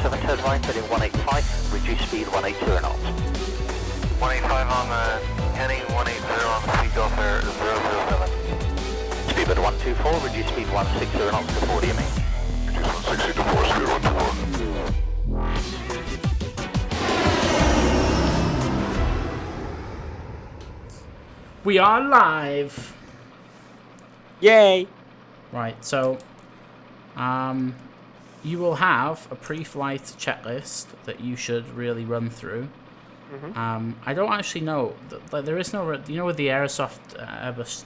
27 turn right, heading 185, reduce speed 180 knots. 185 on the heading, 180 on the Takeoff Air 007. Speedbird 124, reduce speed 160 knots to 40 ME. Reduce 160 to 4, speed 124. We are live! Yay! Right, so you will have a pre-flight checklist that you should really run through. I don't actually know, like, there is no, you know, with the Aerosoft Airbus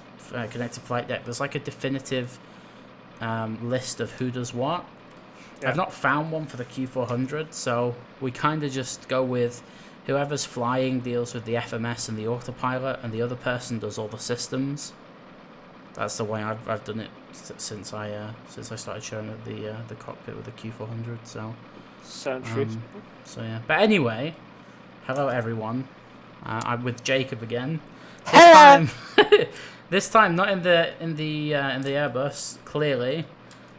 connected flight deck, there's like a definitive list of who does what. Yeah. I've not found one for the Q400, so we kind of just go with whoever's flying deals with the FMS and the autopilot, and the other person does all the systems. That's the way I've done it since I started showing the cockpit with the Q400. So Sounds good. so yeah. But anyway, hello everyone. I'm with Jacob again. This time not in the Airbus. Clearly,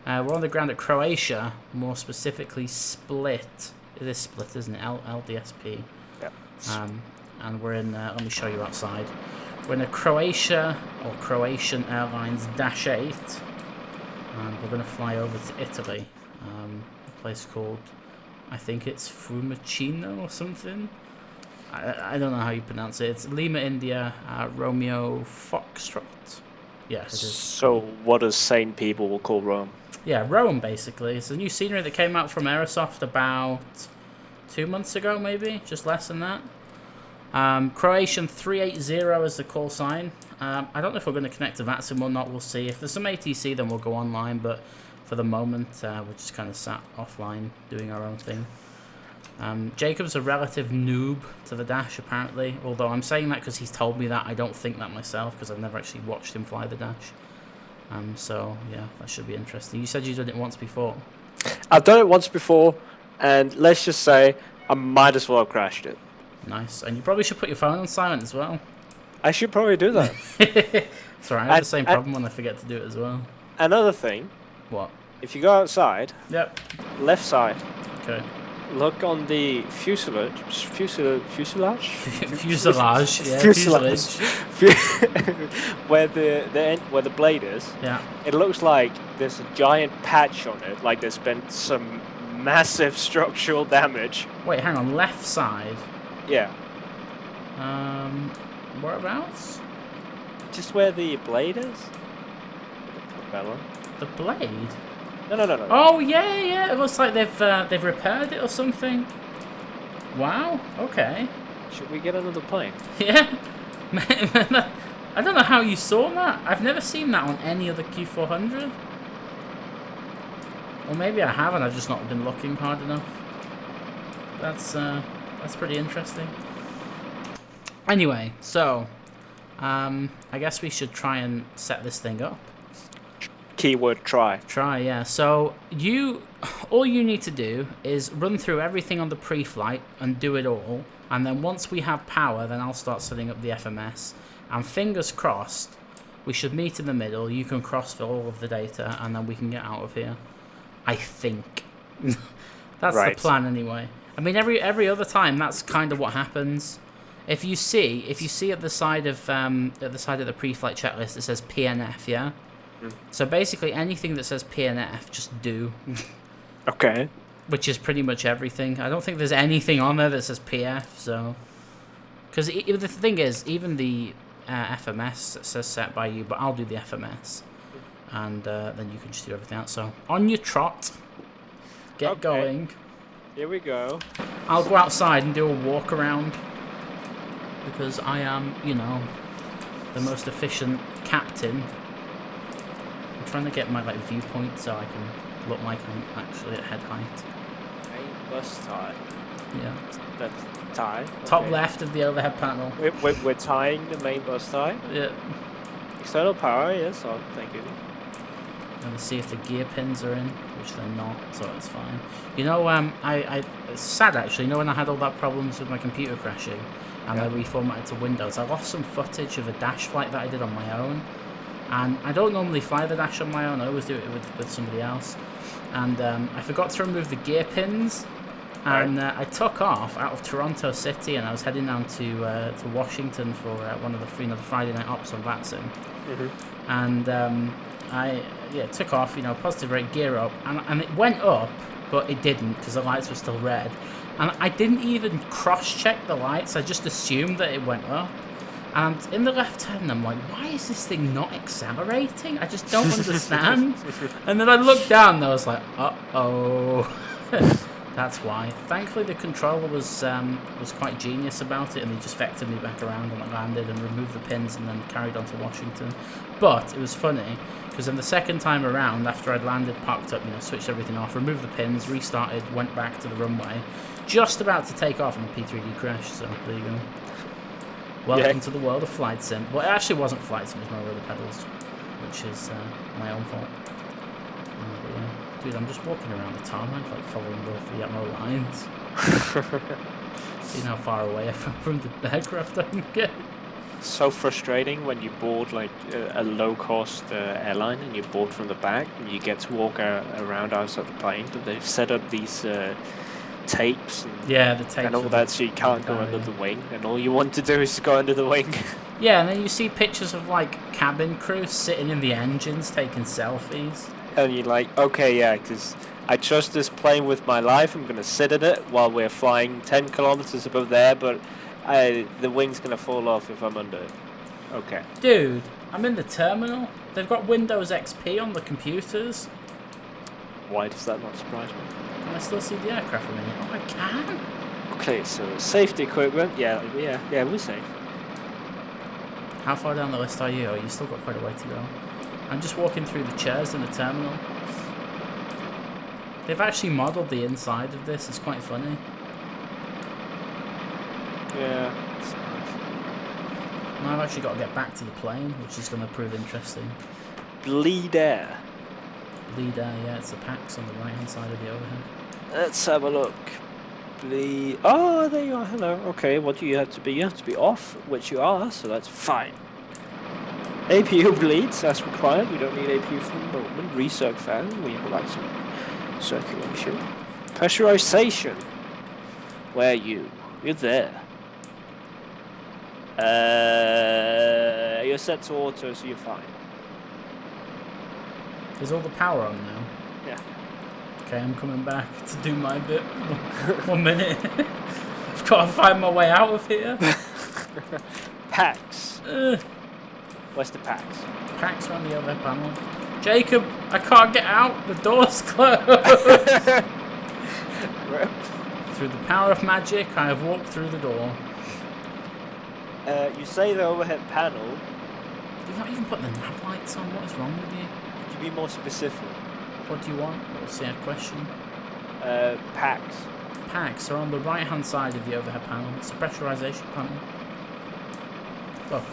we're on the ground at Croatia. More specifically, Split. It is Split, isn't it? LDSP. And we're in, let me show you outside. We're in a Croatia, or Croatian Airlines Dash 8. And we're going to fly over to Italy. A place called, I think it's Fiumicino or something. I don't know how you pronounce it. It's Lima, India, Romeo Foxtrot. Yeah, it is. So, what does sane people will call Rome? Yeah, Rome, basically. It's a new scenery that came out from Aerosoft about 2 months ago, maybe, just less than that. Croatian 380 is the call sign. I don't know if we're going to connect to VATSIM or not. We'll see. If there's some ATC, then we'll go online. But for the moment, we're just kind of sat offline doing our own thing. Jacob's a relative noob to the Dash, apparently. Although I'm saying that because he's told me that. I don't think that myself because I've never actually watched him fly the Dash. So, yeah, that should be interesting. You said you did it once before. I've done it once before, and let's just say I might as well have crashed it. Nice. And you probably should put your phone on silent as well. I should probably do that. It's alright, I have the same problem when I forget to do it as well. Another thing, What? if you go outside, Yep. left side, Okay. look on the fuselage. Fuselage? Yeah, Fuselage. where the blade is. Yeah. It looks like there's a giant patch on it, like there's been some massive structural damage. Wait, hang on. Left side. Yeah, Whereabouts? just where the blade is. The propeller. The blade? No. Oh, yeah. It looks like they've repaired it or something. Wow. Okay. Should we get another plane? Yeah. I don't know how you saw that. I've never seen that on any other Q400. Or maybe I haven't. I've just not been looking hard enough. That's pretty interesting. Anyway, so I guess we should try and set this thing up. Keyword try. Try, yeah. So all you need to do is run through everything on the pre-flight and do it all. And then once we have power, then I'll start setting up the FMS. And fingers crossed, we should meet in the middle. You can cross-fill all of the data, and then we can get out of here. I think. That's right. the plan anyway. I mean, every other time, that's kind of what happens. If you see at the side of the pre-flight checklist, it says PNF, yeah. So basically, anything that says PNF, just do. Okay. Which is pretty much everything. I don't think there's anything on there that says PF. So, because the thing is, even the FMS says set by you, but I'll do the FMS, and then you can just do everything else. So on your trot, get going. Here we go. I'll go outside and do a walk around because I am, the most efficient captain. I'm trying to get my viewpoint so I can look like I'm actually at head height. Main bus tie. Yeah. That's tie. Top Okay. left of the overhead panel. We're tying the main bus tie. Yeah. External power, yes. Oh, thank you. And see if the gear pins are in, which they're not, so it's fine. It's sad actually. When I had all that problems with my computer crashing, and I reformatted to Windows, I lost some footage of a Dash flight that I did on my own. And I don't normally fly the Dash on my own. I always do it with somebody else. And I forgot to remove the gear pins. And I took off out of Toronto City, and I was heading down to Washington for one of the Friday night ops on Vatsim. And I took off, positive rate, gear up, and it went up, but it didn't because the lights were still red. And I didn't even cross-check the lights. I just assumed that it went up. And in the left turn, I'm like, why is this thing not accelerating? I just don't understand. And then I looked down, and I was like, uh-oh. That's why. Thankfully, the controller was quite genius about it, and he just vectored me back around, and I landed and removed the pins, and then carried on to Washington. But it was funny because then the second time around, after I'd landed, parked up, switched everything off, removed the pins, restarted, went back to the runway, just about to take off, and the P3D crashed. So there you go. Welcome to the world of flight sim. Well, it actually wasn't flight sim; it was my rudder pedals, which is my own fault. Dude, I'm just walking around the tarmac, like following the Atmo lines. Seeing how far away I am from the aircraft I can get. So frustrating when you board like a low-cost airline and you board from the back and you get to walk around outside the plane, but they've set up these tapes and, the tapes and all that, so you can't go under the wing, and all you want to do is go under the wing. Yeah, and then you see pictures of like cabin crew sitting in the engines taking selfies. And you're like, okay, yeah, because I trust this plane with my life. I'm going to sit in it while we're flying 10 kilometers above there, but the wing's going to fall off if I'm under it. Okay. Dude, I'm in the terminal. They've got Windows XP on the computers. Why does that not surprise me? Can I still see the aircraft a minute? Oh, I can? Okay, so safety equipment. Yeah, we're safe. How far down the list are you? Oh, you've still got quite a way to go. I'm just walking through the chairs in the terminal. They've actually modelled the inside of this. It's quite funny. Yeah. Now I've actually got to get back to the plane, which is going to prove interesting. Bleed air. Bleed air, yeah, it's the packs on the right-hand side of the overhead. Let's have a look. Bleed. Oh, there you are. Hello. Okay, what do you have to be? You have to be off, which you are, so that's fine. APU bleeds as required. We don't need APU for the moment. Recirc fan. We like some circulation. Pressurization. Where are you? You're there. You're set to auto, so you're fine. Is all the power on now? Yeah. Okay, I'm coming back to do my bit. 1 minute. I've got to find my way out of here. Packs. Where's the packs? Packs around the overhead panel. Jacob, I can't get out. The door's closed. Through the power of magic, I have walked through the door. You say the overhead panel. You've not even put the nav lights on. What is wrong with you? Could you be more specific? What do you want? What's the question? Packs. Packs are on the right-hand side of the overhead panel. It's a pressurization panel. Look.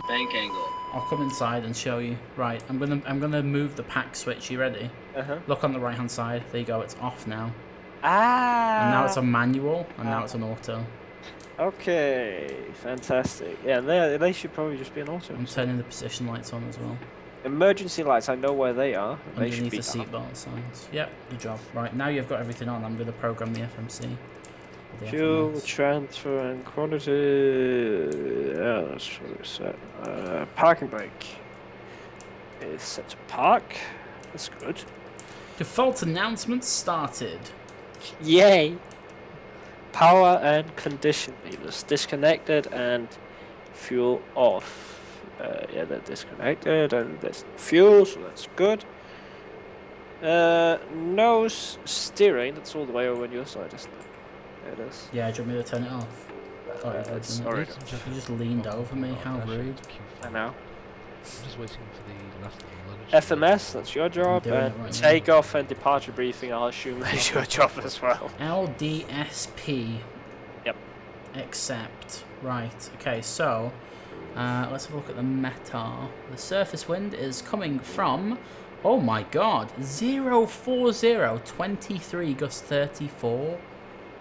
Bank angle. I'll come inside and show you. Right, I'm gonna move the pack switch. You ready? Look on the right-hand side. There you go. It's off now. Ah. And now it's on manual, and now it's on auto. Okay, fantastic. Yeah, they should probably just be an auto. I'm turning the position lights on as well. Emergency lights, I know where they are. They should Underneath be the seatbelt signs. Yep, good job. Right, now you've got everything on. I'm going to program the FMC. The Fuel FMS. transfer and quantity. Yeah, that's what it said. Parking brake is set to park. That's good. Default announcements started. Yay! Power and condition levers disconnected and fuel off. Yeah, they're disconnected and there's fuel, so that's good. No steering, that's all the way over on your side, isn't it? There it is. Yeah, do you want me to turn it off? Sorry. You just leaned over me, how rude. I know. I'm just waiting for the last of the luggage. FMS, that's your job, doing and it right now. takeoff and departure briefing, I'll assume that's your job as well. LDSP. Yep. Accept. Right, okay, so let's have a look at the METAR. The surface wind is coming from, oh my god, 040, 23 gust 34.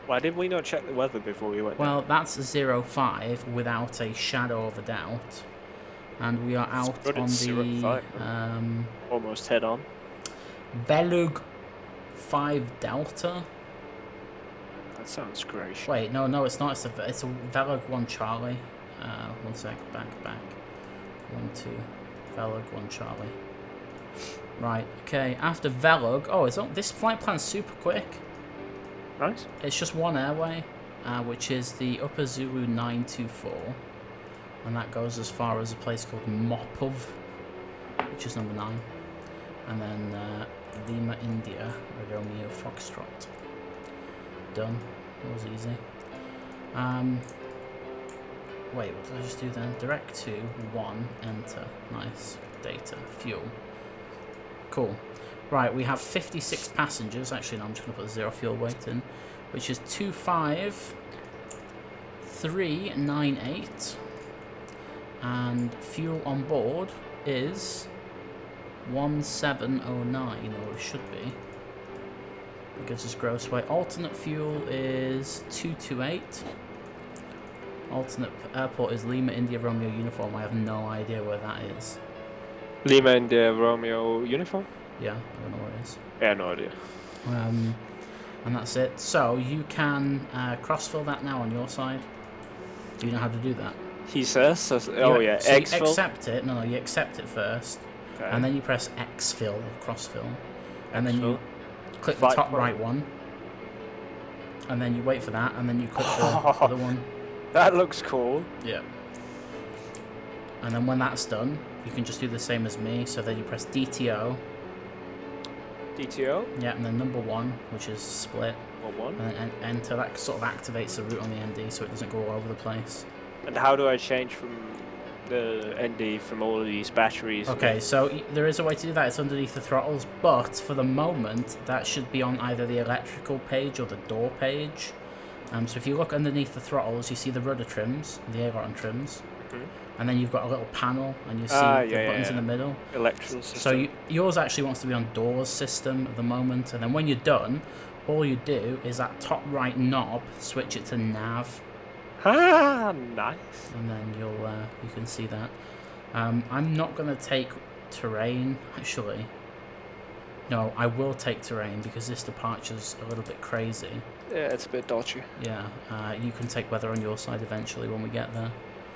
Why did we not check the weather before we went? Well, that's 05 without a shadow of a doubt. And we are out good, on it's the 05, almost head on. Belug 5 Delta. That sounds Croatian. Wait, no, it's not. It's a Velag 1 Charlie. 1 sec, back. 1, 2, Velag 1 Charlie. Right, okay, after Velag... Oh, this flight plan's super quick. Nice. It's just one airway, which is the Upper Zulu 924. And that goes as far as a place called Mopov, which is number 9. And then Lima, India, Romeo Foxtrot. Done. That was easy. Wait, what did I just do then? Direct to 1, enter. Nice. Data. Fuel. Cool. Right, we have 56 passengers. Actually, no, I'm just going to put 0 fuel weight in, which is 25398. And fuel on board is 1709, or it should be. It gives us gross weight. Alternate fuel is 228. Alternate airport is Lima, India, Romeo, Uniform. I have no idea where that is. Lima and Romeo uniform? Yeah, I don't know where it is. Yeah, no idea. And that's it. So you can cross-fill that now on your side. Do you know how to do that? He says, so, So you exfil. Accept it. No, you accept it first. Okay. And then you press exfil or cross-fill. And then you click the Flight top plan. right one. And then you wait for that, and then you click the other one. That looks cool. Yeah. And then when that's done, you can just do the same as me. So then you press DTO. DTO? Yeah, and then number 1, which is split. Or 1. And then enter. That sort of activates the route on the ND so it doesn't go all over the place. And how do I change from the ND from all of these batteries? Okay, so there is a way to do that. It's underneath the throttles, but for the moment, that should be on either the electrical page or the door page. So if you look underneath the throttles, you see the rudder trims, the aileron trims, and then you've got a little panel, and you see the buttons in the middle. Electrical system. So yours actually wants to be on doors system at the moment, and then when you're done, all you do is that top right knob, switch it to nav. Ah, nice. And then you can see that. I'm not going to take terrain, actually. No, I will take terrain because this departure's a little bit crazy. Yeah, it's a bit dodgy. Yeah, you can take weather on your side eventually when we get there.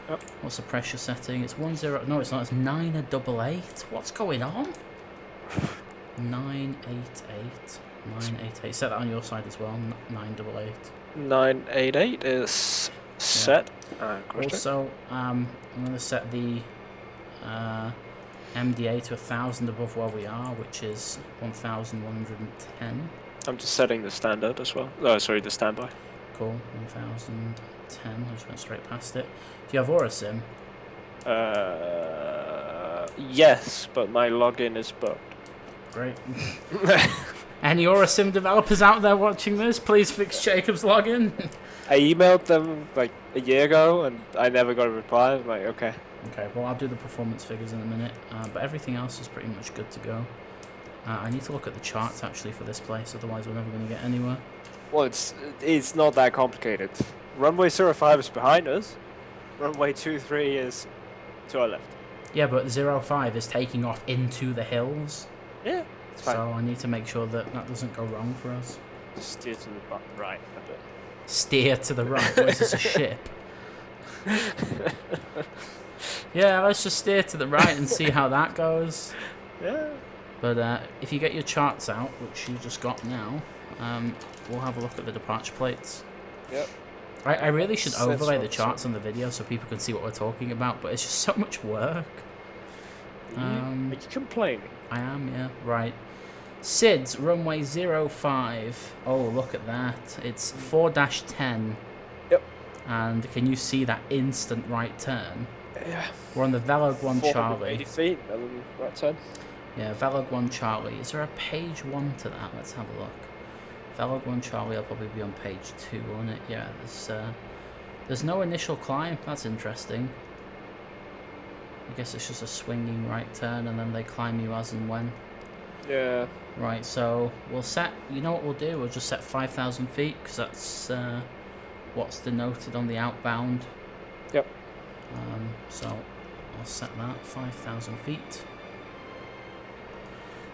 Yep. What's the pressure setting? It's 10... No, it's not. It's 988. What's going on? 988. 988. Set that on your side as well. 988. 988 is set. Also, I'm going to set the MDA to 1,000 above where we are, which is 1,110. I'm just setting the standard as well. Oh, sorry, the standby. Cool, 1,010. I just went straight past it. Do you have Aura Sim? Yes, but my login is bugged. Great. Any Aura Sim developers out there watching this, please fix Jacob's login. I emailed them like a year ago and I never got a reply. I'm like, okay. Okay, well, I'll do the performance figures in a minute, but everything else is pretty much good to go. I need to look at the charts actually for this place, otherwise we're never going to get anywhere. Well, it's not that complicated. Runway 05 is behind us. Runway 23 is to our left. Yeah, but 05 is taking off into the hills. Yeah, it's fine. So I need to make sure that that doesn't go wrong for us. Just steer to the right a bit. Steer to the right? What is this, a ship? Yeah, let's just steer to the right and see how that goes. Yeah. But if you get your charts out, which you just got now, we'll have a look at the departure plates. Yep. I really should That's overlay the what- charts on the video so people can see what we're talking about, but it's just so much work. Are you complaining? I am, yeah. Right. SIDS, runway 05. Oh, look at that. It's 4-10. Yep. And can you see that instant right turn? Yeah. We're on the Velag 1 480 Charlie. feet, right turn. Yeah, Velag 1 Charlie. Is there a page 1 to that? Let's have a look. Velag 1 Charlie will probably be on page 2, won't it? Yeah, there's no initial climb. That's interesting. I guess it's just a swinging right turn and then they climb you as and when. Yeah. Right, so we'll set, you know what we'll do? We'll just set 5,000 feet because that's what's denoted on the outbound. Yep. So I'll set that 5,000 feet.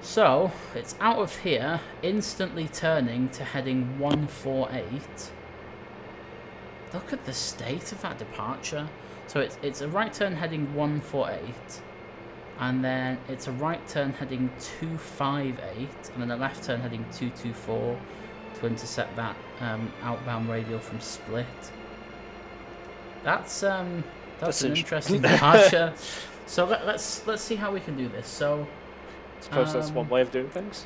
So it's out of here, instantly turning to heading 148, Look at the state of that departure. So it's a right turn heading 148, and then it's a right turn heading 258, and then a left turn heading 224 to intercept that outbound radial from Split. That's an interesting departure. So let's see how we can do this. So I suppose that's one way of doing things.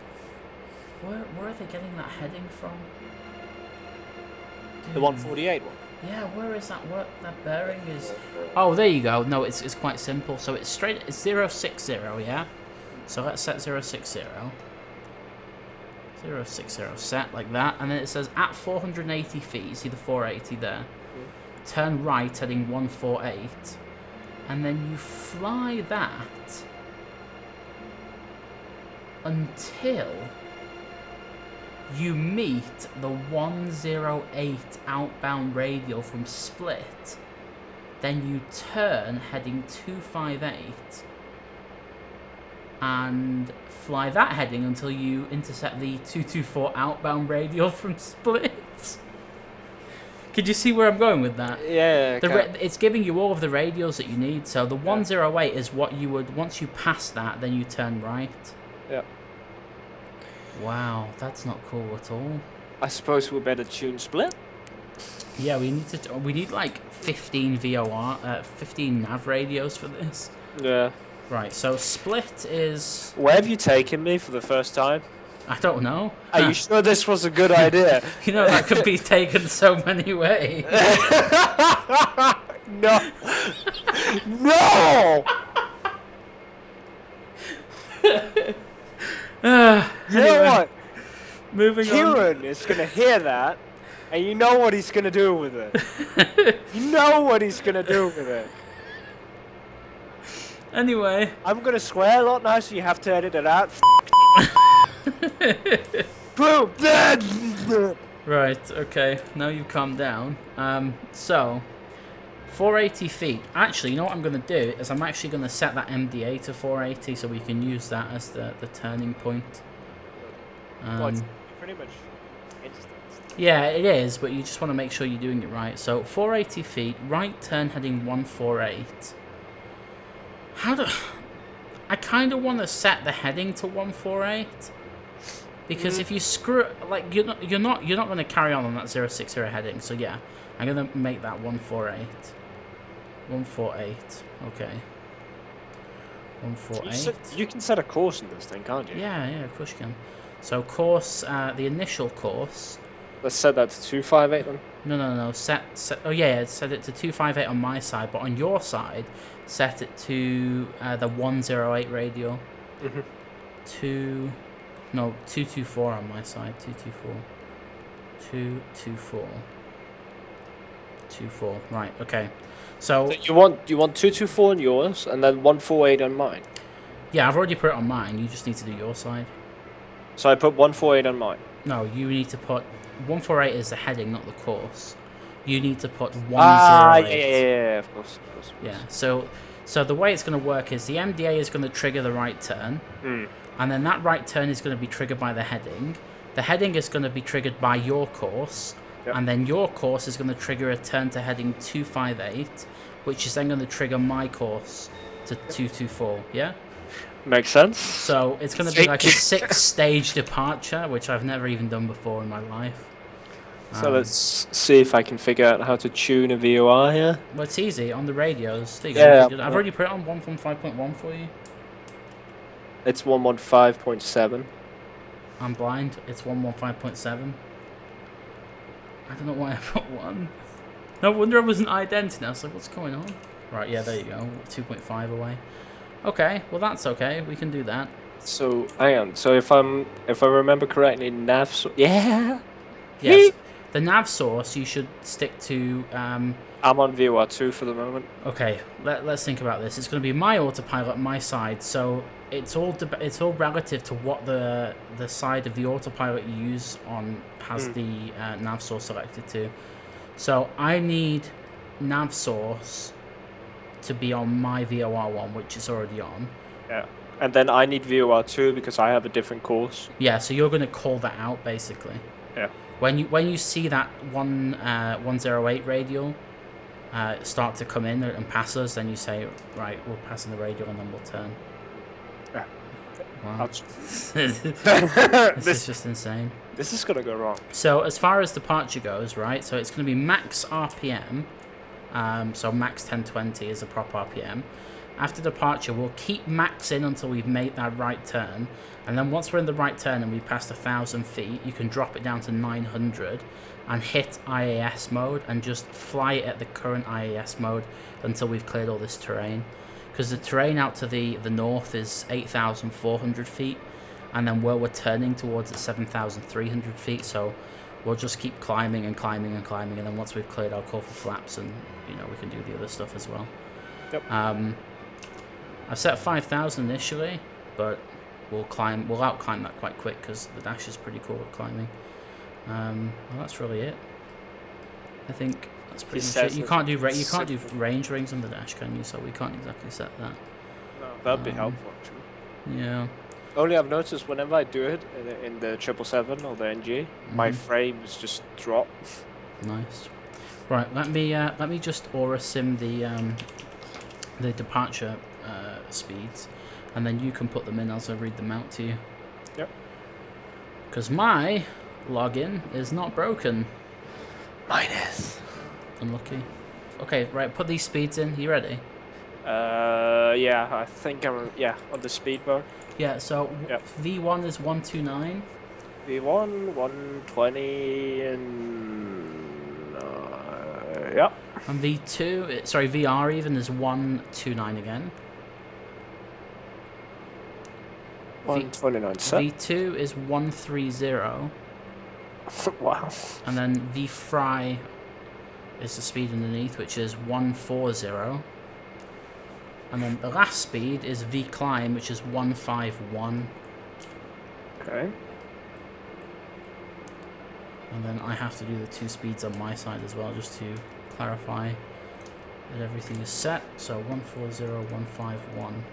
Where are they getting that heading from? The 148 one. Yeah, where is that? What that bearing is? Oh, there you go. No, it's quite simple. So it's straight. It's 060, yeah. So let's set 060. 060 set like that, and then it says at 480 feet. You see the 480 there. Turn right, heading 148, and then you fly that until you meet the 108 outbound radial from Split. Then you turn heading 258 and fly that heading until you intercept the 224 outbound radial from Split. Could you see where I'm going with that? Yeah. It's giving you all of the radials that you need. So the 108 is what you would, once you pass that, then you turn right. Yeah. Wow, that's not cool at all. I suppose we better tune Split. Yeah, we need like 15 VOR, 15 nav radios for this. Yeah. Right, so Split is... Where have you taken me for the first time? I don't know. Are you sure this was a good idea? You know, that could be taken so many ways. No. No! You know what? Moving on. Kieran is going to hear that, and you know what he's going to do with it. You know what he's going to do with it. Anyway. I'm going to swear a lot now, so you have to edit it out. Boom! Right, okay. Now you've calmed down. So, 480 feet. Actually, you know what I'm going to do is I'm actually going to set that MDA to 480 so we can use that as the turning point. It's pretty much instant. Yeah, it is, but you just want to make sure you're doing it right. So, 480 feet, right turn heading 148. I kind of want to set the heading to 148 because if you screw it, like you're not going to carry on that 060 heading. So yeah, I'm going to make that 148. 148. Okay. 148. You can set a course in this thing, can't you? Yeah, of course you can. So course, the initial course. Let's set that to 258 then. No. Set. Oh yeah, set it to 258 on my side, but on your side, set it to the 108 radial. 224 on my side. 224. 24. Right. Okay. So you want 224 on yours and then 148 on mine. Yeah, I've already put it on mine. You just need to do your side. So I put 148 on mine. No, you need to put 148 is the heading, not the course. You need to put 108. Yeah, of course. Yeah. So the way it's going to work is the MDA is going to trigger the right turn, and then that right turn is going to be triggered by the heading. The heading is going to be triggered by your course, and then your course is going to trigger a turn to heading 258, which is then going to trigger my course to 224. Yeah. Makes sense. So it's going to be like a 6-stage departure, which I've never even done before in my life. So let's see if I can figure out how to tune a VOR here. Well, it's easy on the radios. There you Yeah, go. I've already put it on 1.5.1 for you. It's 115.7. I'm blind. It's 115.7. I don't know why I put 1. No wonder I wasn't identity. I was like, what's going on? Right, yeah, there you go. 2.5 away. Okay, well that's okay. We can do that. So hang on. So if I remember correctly, Yes. The nav source you should stick to. I'm on VOR2 for the moment. Okay, let's think about this. It's going to be my autopilot, my side. So it's all relative to what the side of the autopilot you use on has the nav source selected to. So I need nav source to be on my VOR1, which is already on. Yeah. And then I need VOR2 because I have a different course. Yeah, so you're going to call that out basically. Yeah. When you see that 108 radial start to come in and pass us, then you say, right, we're passing the radial and then we'll turn. Yeah. Wow. This is just insane. This is gonna go wrong. So as far as departure goes, right, so it's going to be max RPM, so max 1020 is a proper RPM. After departure, we'll keep max in until we've made that right turn, and then once we're in the right turn and we passed 1,000 feet, you can drop it down to 900 and hit IAS mode and just fly it at the current IAS mode until we've cleared all this terrain. Because the terrain out to the north is 8,400 feet, and then where we're turning towards is 7,300 feet, so we'll just keep climbing and climbing and climbing, and then once we've cleared, I'll call for flaps, and we can do the other stuff as well. Yep. I've set 5,000 initially, but we'll out-climb that quite quick because the dash is pretty cool at climbing. Well, that's really it. I think that's pretty much it. You can't do range rings on the dash, can you? So we can't exactly set that. No, that'd be helpful actually. Yeah. Only I've noticed whenever I do it in the 777 or the NG, my frames just drop. Nice. Right, let me just aura sim the departure speeds, and then you can put them in as I read them out to you. Yep. Because my login is not broken. Mine is. Unlucky. Okay, right, put these speeds in. You ready? Yeah, I think I'm on the speed mode. Yeah, so Yep. V1 is 129. V1 120 and yeah. And V2, VR even is 129 again. 129 set. V2 is 130. Wow. And then V fry is the speed underneath, which is 140. And then the last speed is V climb, which is 151. Okay. And then I have to do the two speeds on my side as well, just to clarify that everything is set. So 140, 151.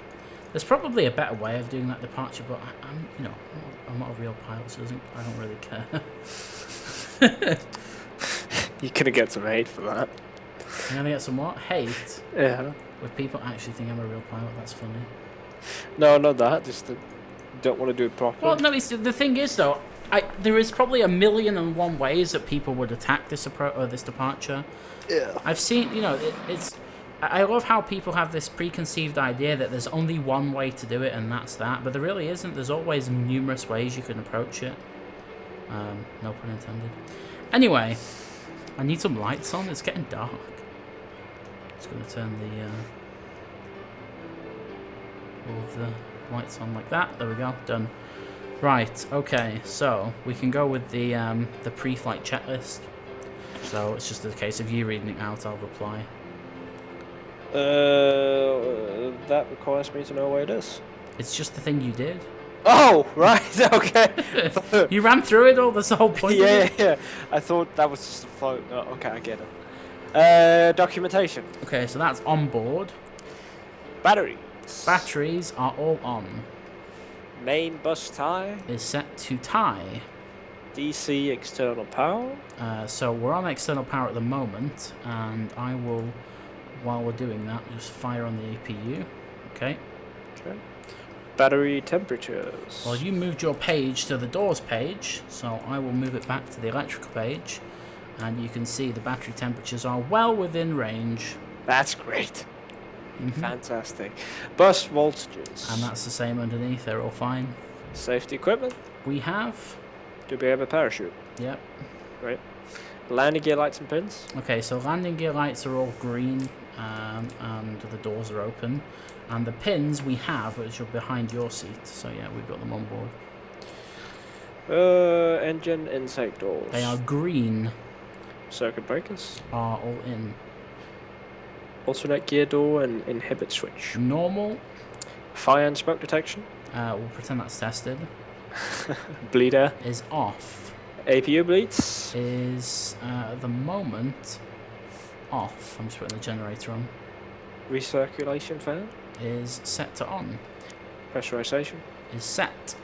There's probably a better way of doing that departure, but I'm not a real pilot, so I don't really care. You're gonna get some hate for that. I'm gonna get some what? Hate? Yeah. If people actually think I'm a real pilot, that's funny. No, not that. Just don't want to do it properly. Well, no, the thing is though, there is probably 1,000,001 ways that people would attack this this departure. Yeah. I've seen, it's. I love how people have this preconceived idea that there's only one way to do it and that's that, but there really isn't. There's always numerous ways you can approach it. No pun intended. Anyway, I need some lights on. It's getting dark. Just gonna turn all of the lights on like that. There we go. Done. Right. Okay. So we can go with the pre-flight checklist. So it's just a case of you reading it out. I'll reply. That requires me to know where it is. It's just the thing you did. Oh, right, okay. You ran through it all. That's the whole point. Yeah. I thought that was just a float. Oh, okay, I get it. Documentation. Okay, so that's on board. Battery. Batteries are all on. Main bus tie. Is set to tie. DC external power. So we're on external power at the moment, and I will, while we're doing that, just fire on the APU. Okay. Okay. Battery temperatures. Well, you moved your page to the doors page, so I will move it back to the electrical page, and you can see the battery temperatures are well within range. That's great. Fantastic. Bus voltages. And that's the same underneath, they're all fine. Safety equipment. We have... Do we have a parachute? Yep. Great. Landing gear lights and pins. Okay, so landing gear lights are all green, and the doors are open. And the pins we have, which are behind your seat, so yeah, we've got them on board. Engine intake doors. They are green. Circuit breakers. Are all in. Alternate gear door and inhibit switch. Normal. Fire and smoke detection. We'll pretend that's tested. Bleed air. Is off. APU bleeds. Is, at the moment, off. I'm just putting the generator on. Recirculation fan. Is set to on. Pressurization. Is set.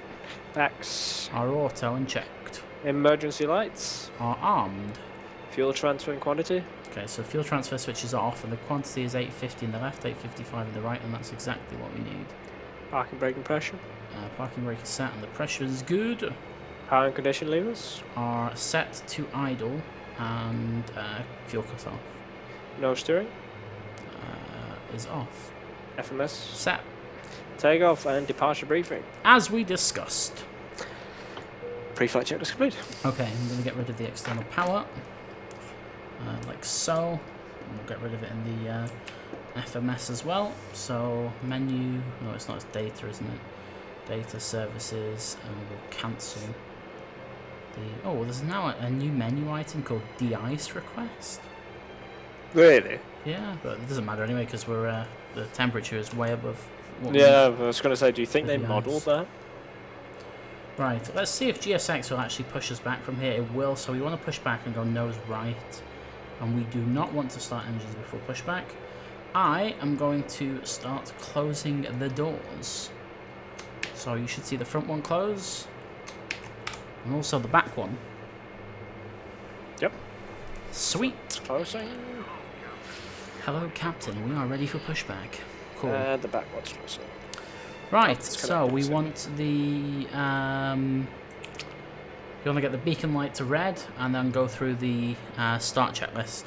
Packs. Are auto and checked. Emergency lights. are armed. Fuel transfer and quantity. Okay, so fuel transfer switch is off, and the quantity is 850 in the left, 855 in the right, and that's exactly what we need. Parking brake and pressure. Parking brake is set, and the pressure is good. Power and condition levers. Are set to idle, and fuel cut off. No steering. Is off. FMS. Set. Takeoff and departure briefing. As we discussed. Pre-flight checklist complete. Okay, I'm going to get rid of the external power. Like so. And we'll get rid of it in the FMS as well. So, menu. No, it's not, it's data, isn't it? Data services. And we'll cancel the. Oh, there's now a new menu item called de-ice request. Really? Yeah, but it doesn't matter anyway because we're the temperature is way above. What we Yeah, I was going to say, do you think they the modelled ice. that? Right, let's see if GSX will actually push us back from here. It will, so we want to push back and go nose right. And we do not want to start engines before pushback. I am going to start closing the doors. So you should see the front one close. And also the back one. Yep. Sweet. Closing. Hello, Captain. We are ready for pushback. Cool. The back one's closing. Right, it's so we connected, want the you want to get the beacon light to red and then go through the start checklist.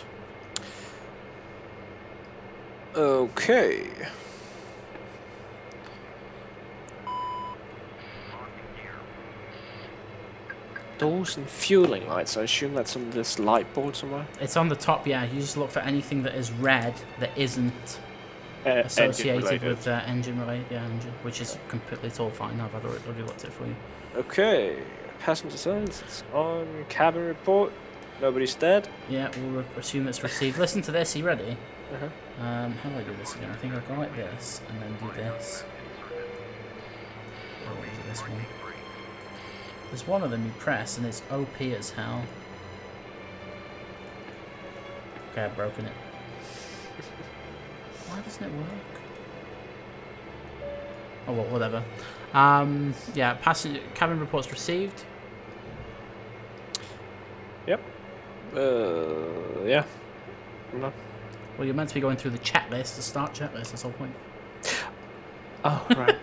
Okay. Doors and fueling lights. I assume that's on this light board somewhere. It's on the top, yeah. You just look for anything that is red that isn't associated with engine related, engine, which is completely, it's all fine. I've already looked at it for you. Okay. Passenger signs. It's on. Cabin report. Nobody's dead. Yeah, we'll assume it's received. Listen to this. Are you ready? Uh-huh. How do I do this again? I think I go like this and then do this. Or is it this one? There's one of them you press and it's OP as hell. Okay, I've broken it. Why doesn't it work? Oh well, whatever. Yeah, passenger cabin reports received. Yep. Yeah. No. Well, you're meant to be going through the checklist, the start checklist. That's the whole point. Oh, right.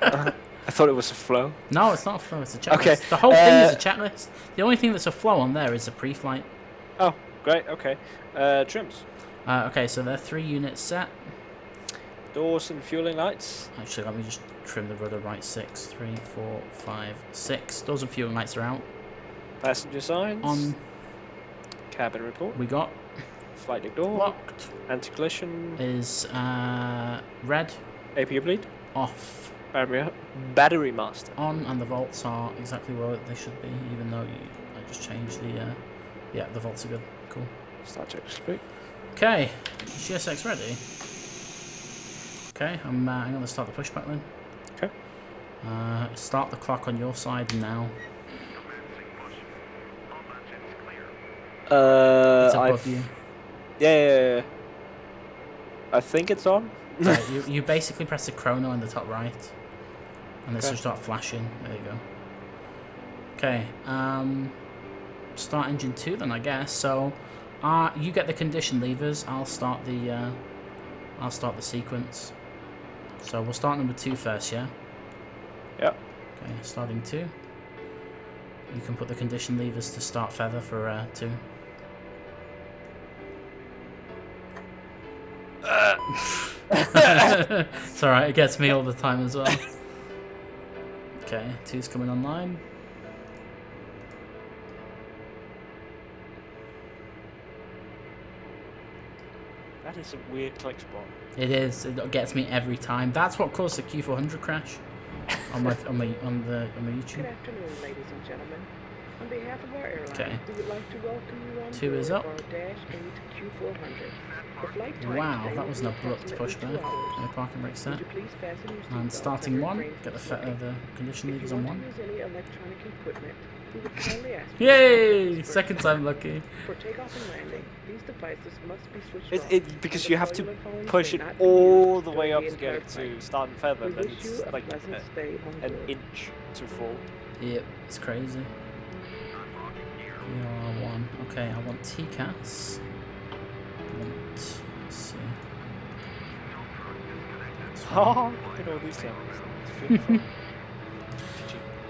I thought it was a flow. No, it's not a flow. It's a checklist. Okay, The whole thing is a checklist. The only thing that's a flow on there is a pre-flight. Oh, great. Okay. Trims. Okay, so there are 3 units set. Doors and fueling lights. Actually, let me just trim the rudder right. 6, 3, 4, 5, 6. Doors and fueling lights are out. Passenger signs. On. Cabin report. We got Flight deck door. locked. Anti-collision. Is red. APU bleed. Off. Battery master. On, and the volts are exactly where they should be, even though I just changed the. Yeah, the volts are good. Cool. Start check complete. Okay, GSX ready. Okay, I'm going to start the pushback then. Okay. Start the clock on your side now. It's above you. Yeah. I think it's on. You basically press the chrono in the top right, and this Okay. will start flashing. There you go. Okay. Start engine 2 then, I guess. So, you get the condition levers. I'll start the sequence. So we'll start number 2 first, yeah. Yep. Okay, starting 2. You can put the condition levers to start feather for 2. It's alright, it gets me all the time as well. Okay, 2's coming online. That is a weird click spot. It is, it gets me every time. That's what caused the Q400 crash on my YouTube. Good afternoon, ladies and gentlemen. On behalf of our airline, Okay. we would like to welcome you on 2 is board up. our Dash 8 Q400. The flight time Wow, today that will was be an abrupt approximately 2 pushback. hours. No parking brake set. Would you please fasten your And seatbelt starting and 1, refrain get the from smoking. the condition If levers you on want 1. to use any electronic equipment, we would kindly ask you to Yay! contact us Second first. time lucky. For takeoff and landing, these devices must be switched off. Because and you the have to cellular phones push may it not be all used the way up during to the get it entire to flight. start and feather, We then wish you it's a like pleasant stay on an board. inch to fall. Yep, it's crazy. PR1. Okay, I want TCAS. Let's see. Oh, look at all these things.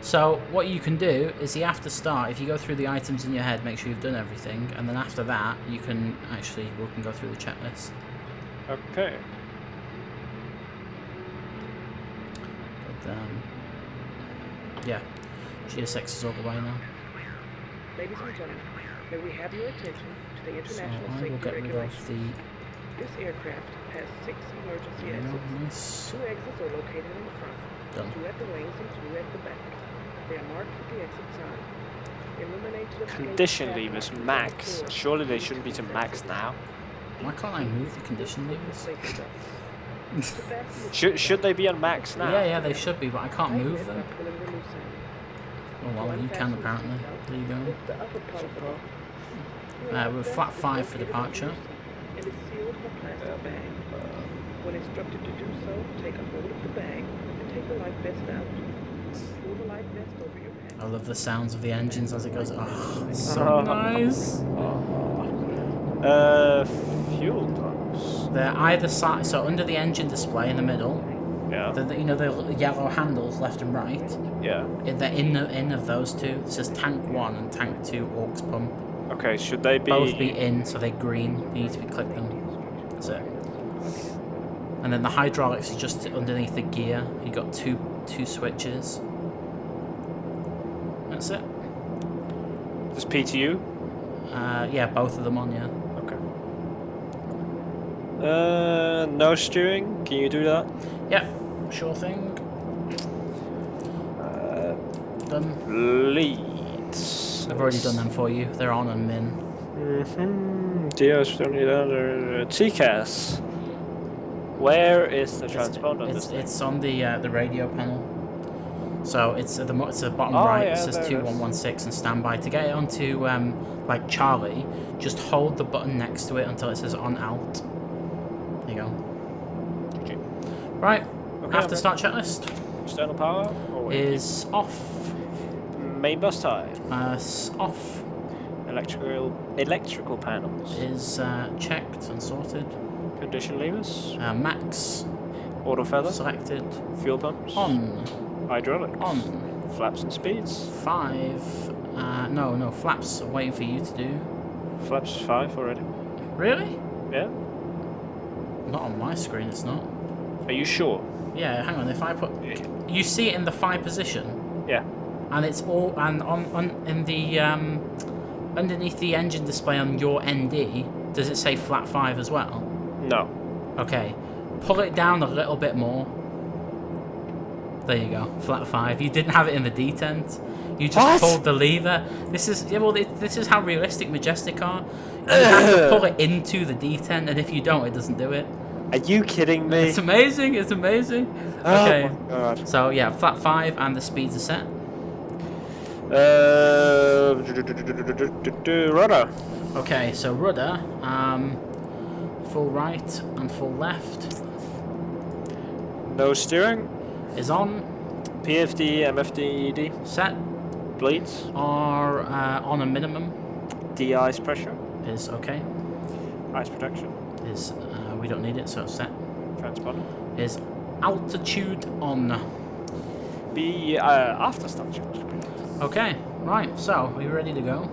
So what you can do is you have to start, if you go through the items in your head, make sure you've done everything, and then after that we can go through the checklist. Okay. But yeah, GSX is all the way now. Ladies and gentlemen, may we have your attention to the So international I will safety get rid of regulations. the... This aircraft has 6 emergency exits. Nice. 2 exits are located in the front, Done. 2 at the wings and 2 at the back. They are marked with the exit sign. Illuminate to the Condition levers max. Surely they shouldn't be to max now. Why can't I move the condition levers? Should they be on max now? Yeah, they should be, but I can't move them. Oh well, you can apparently. There you go. We're flat 5 for departure. It is sealed in a plastic bag. When instructed to do so, take a hold of the bag and take the life vest out. Pull the life vest over your head. I love the sounds of the engines as it goes. Oh, it's so nice. Fuel tanks. They're either side, so under the engine display in the middle, Yeah. you know the little yellow handles left and right. Yeah. They're in of those two. It says tank 1 and tank 2 aux pump. Okay, should they be... Both be in, so they're green. You need to click them. That's it. And then the hydraulics is just underneath the gear. You got two switches. That's it. Does PTU? Yeah, both of them on, yeah. Okay. No steering? Can you do that? Yeah, sure thing. Done. Leads. I've already done them for you. They're on and min. DOS TCAS. Where is the transponder? It's on the radio panel. So it's at the bottom Oh, right. yeah, It says there it is. 2116 and standby. To get it onto like Charlie, just hold the button next to it until it says on out. There you go. Right. Okay, After start checklist External power is off. Main bus time. Off Electrical panels. is checked and sorted. Condition levers. Max Auto feather. selected. Fuel pumps. On. Hydraulics. On. Flaps and speeds. 5. No, flaps are waiting for you to do. Flaps 5 already. Really? Yeah. Not on my screen, it's not. Are you sure? Yeah, hang on. If I put, you see it in the 5 position, Yeah. and it's all and on in the underneath the engine display on your ND. Does it say flat 5 as well? No. Okay, pull it down a little bit more. There you go, flat 5. You didn't have it in the detent. You just pulled the lever. This is this is how realistic Majestic are. You have to pull it into the detent, and if you don't, it doesn't do it. Are you kidding me? It's amazing. It's amazing. Oh Okay. my god. So yeah, flat 5 and the speeds are set. Rudder. Okay, so rudder, full right and full left No steering. is on. PFD, MFD, Set bleeds. are on a minimum. De-ice pressure. Is okay. Ice protection. Is we don't need it, so it's set. Transponder. Is altitude on. Be after start change. Okay, right. So are you ready to go?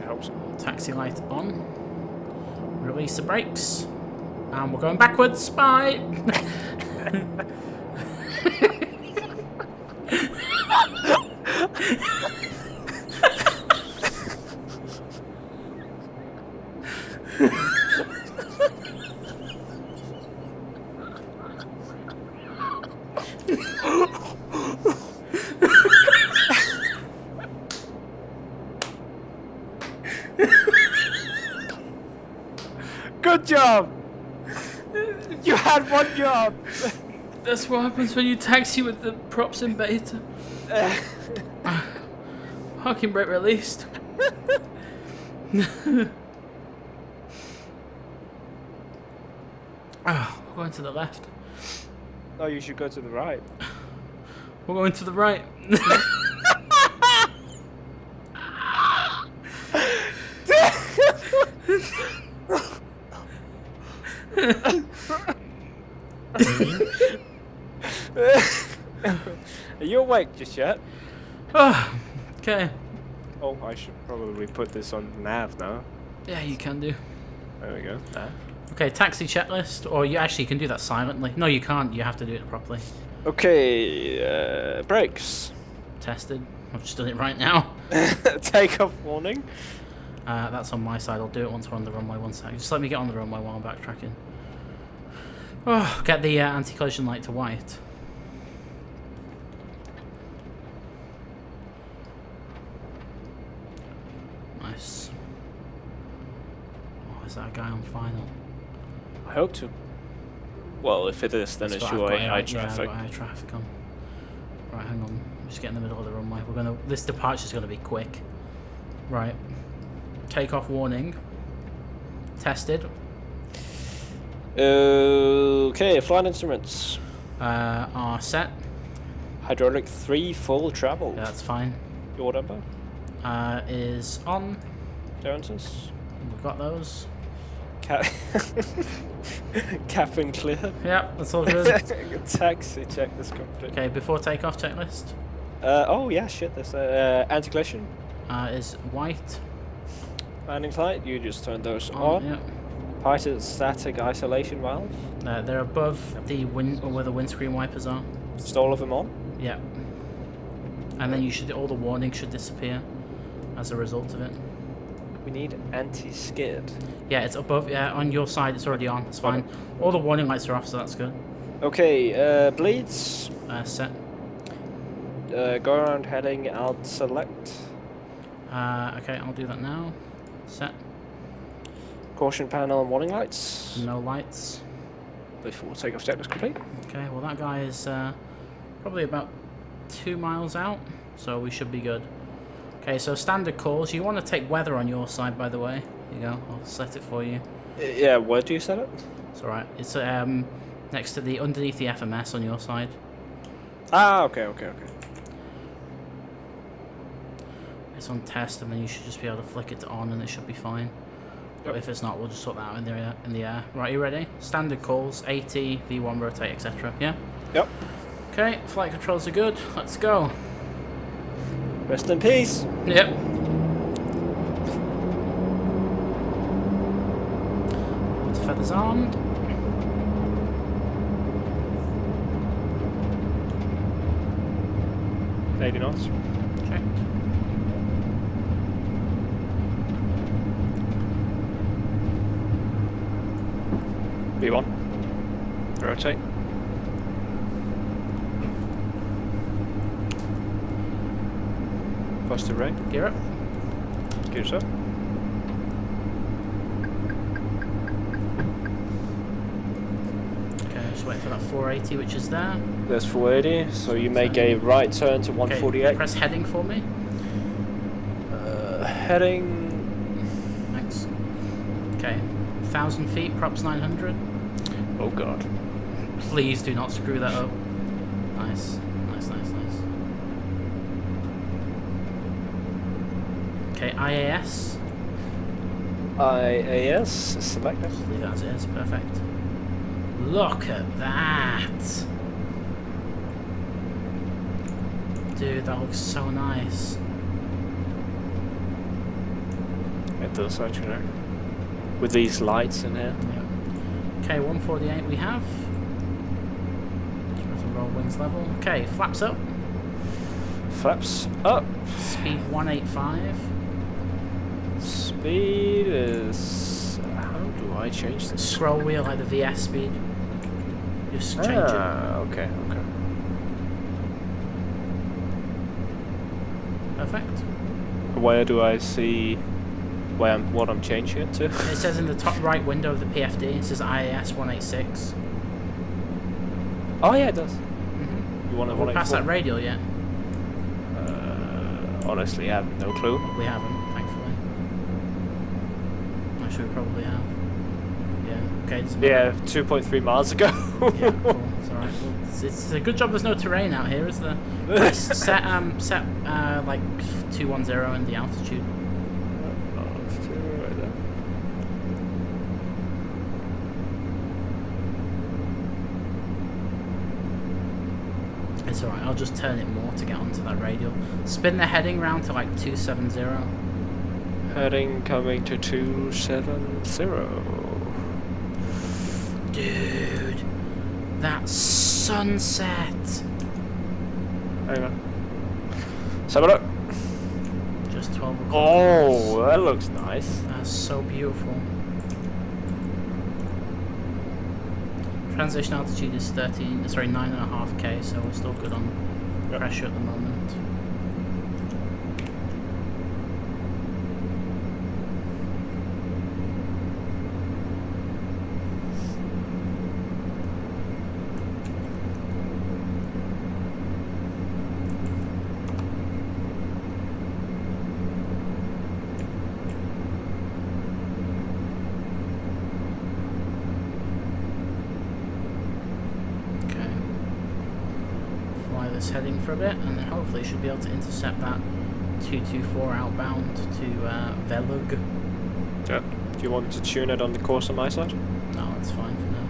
I hope so. Taxi light on. Release the brakes, and we're going backwards. Bye. Good job. You had one job. That's what happens when you taxi with the props in beta. Parking brake released. We're going to the left. Oh, you should go to the right. We're going to the right. Are you awake just yet? Oh, okay. Oh, I should probably put this on nav now. Yeah, you can do. There we go. Nav. Okay, taxi checklist. Or you actually can do that silently. No, you can't. You have to do it properly. Okay, brakes. Tested. I've just done it right now. Takeoff warning. That's on my side. I'll do it once we're on the runway. One sec. Just let me get on the runway while I'm backtracking. Oh, get the anti-collision light to white. Nice. Oh, is that a guy on final? I hope to. Well, if it is, then it's sure high traffic. Yeah, I've got high traffic on. Right, hang on. Just get in the middle of the runway. We're gonna. This departure's gonna be quick. Right. Takeoff warning. Tested. Okay, flight instruments. Are set. Hydraulic 3 full travel. Yeah, that's fine. Your number. Is on. Clearances. We've got those. Cap and clear. Yep, that's all good. Taxi check this company. Okay, before takeoff checklist. Oh yeah, shit. There's anti-collision. Is white. Landing light. You just turn those on. Yep. Pilot static isolation valve. They're above the where the windscreen wipers are. Just all of them on. Yep. And then you should all the warnings should disappear as a result of it. We need anti-skid. Yeah, it's above. Yeah, on your side, it's already on. It's fine. All the warning lights are off, so that's good. Okay, bleeds. Set. Go around heading out select. Okay, I'll do that now. Set. Caution panel and warning lights. No lights. Before takeoff checklist complete. Okay, well that guy is probably about 2 miles out, so we should be good. Okay, so standard calls. You want to take weather on your side, by the way. Here you go. I'll set it for you. Yeah, where do you set it? It's alright. It's next to the underneath the FMS on your side. Ah, okay. It's on test, and then you should just be able to flick it to on, and it should be fine. But if it's not, we'll just sort that out in the air. Right, you ready? Standard calls, AT, V1 rotate, etc. Yeah? Yep. Okay, flight controls are good. Let's go. Rest in peace. Yep. With the feathers armed. Lady knots. Checked. V1. Rotate. Positive right. Gear up. Gears up. Okay, just waiting for that 480, which is there. There's 480, so you make a right turn to 148. Okay, press heading for me. Heading. Thanks. Okay, 1,000 feet, props 900. Oh god. Please do not screw that up. Nice. Okay, IAS. IAS, select it. Just leave it as it is, perfect. Look at that! Dude, that looks so nice. It does actually. With these lights in here. Yep. Okay, 148 we have. Let's roll wings level. Okay, flaps up. Flaps up. Speed 185. Speed is. How do I change this? Scroll wheel like the VS speed. Just change it. Okay. Perfect. Where do I see what I'm changing it to? It says in the top right window of the PFD, it says IAS 186. Oh yeah, it does. Mm-hmm. You want to We'll pass that radial yet? Honestly, I have no clue. We haven't, thankfully. Actually, we probably have. Yeah, okay. Yeah, 2.3 miles ago. Yeah, cool. It's alright. Well, it's a good job there's no terrain out here, is there? Right, set like 210 in the altitude. Right there. It's alright, I'll just turn it more to get onto that radial. Spin the heading round to like 270. Heading coming to 270. Dude, that sunset. Hang on. Let's have a look. Just 12 o'clock. Oh, that looks nice. That's so beautiful. Transition altitude is 9.5k, so we're still good on pressure at the moment. Heading for a bit, and then hopefully should be able to intercept that 224 outbound to Velug. Yeah. Do you want me to tune it on the course on my side? No, it's fine for now.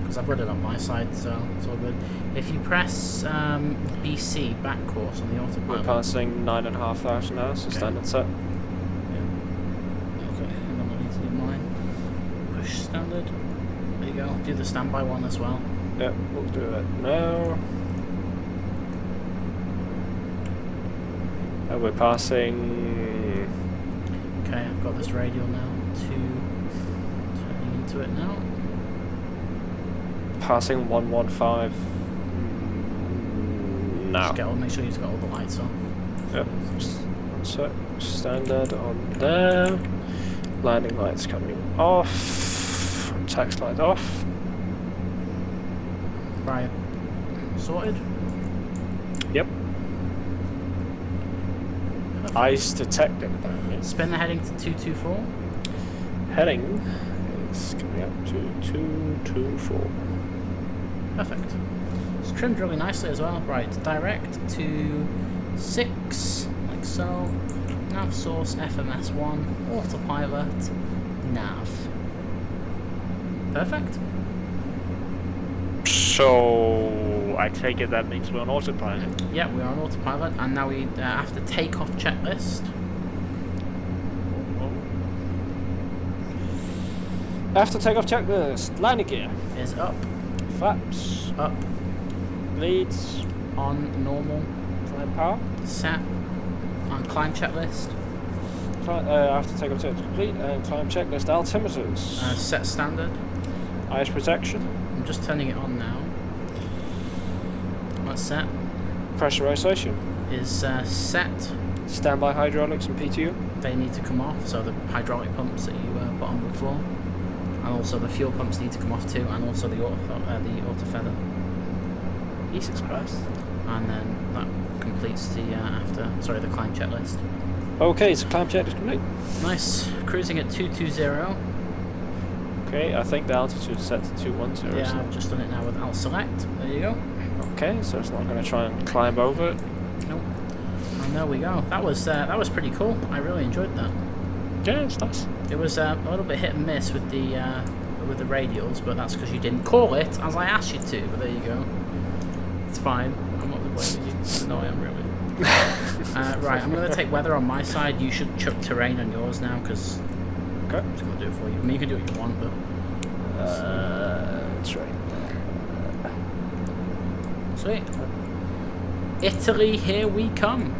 Because I've got it on my side, so it's all good. If you press BC, back course on the autopilot. We're passing 9,500 now, so standard set. Yeah. Okay, and then I need to do mine. Push standard. There you go. Do the standby one as well. Yeah, we'll do it now. We're passing. Okay, I've got this radial now. Turning into it now. Passing 115. Now. Make sure you've got all the lights on. Yep. So standard on there. Landing lights coming off. Tax light off. Right. Sorted? Yep. Ice detected. Spin the heading to 224. Heading is coming up to 224. Perfect. It's trimmed really nicely as well. Right, direct to 6, like so. Nav source FMS1, autopilot, nav. Perfect. So I take it that means we're on autopilot. Yeah, we are on autopilot, and now we after takeoff checklist. After takeoff checklist, landing gear Is up, flaps, up, leads, on normal, climb power. set, on climb checklist, After takeoff checklist complete, and climb checklist altimeters. set standard. Ice protection. I'm just turning it on now. That's set. Pressurization. Is set. Standby hydraulics and PTU. They need to come off, so the hydraulic pumps that you put on the floor, and also the fuel pumps need to come off too, and also the auto feather. Jesus Christ. And then that completes the the climb checklist. Okay, so climb checklist complete. Nice. Cruising at 220. Okay, I think the altitude's set to 210. Yeah, I've just done it now with Alt Select. There you go. Okay, so it's not going to try and climb over it. Nope. And there we go. That was pretty cool. I really enjoyed that. Yeah, it's nice. It was a little bit hit and miss with the radials, but that's because you didn't call it as I asked you to. But there you go. It's fine. I'm not blaming you. No, I am really. Right, I'm going to take weather on my side. You should chuck terrain on yours now, because Okay. I'm just going to do it for you. I mean, you can do what you want, but That's right. sweet. Italy, here we come.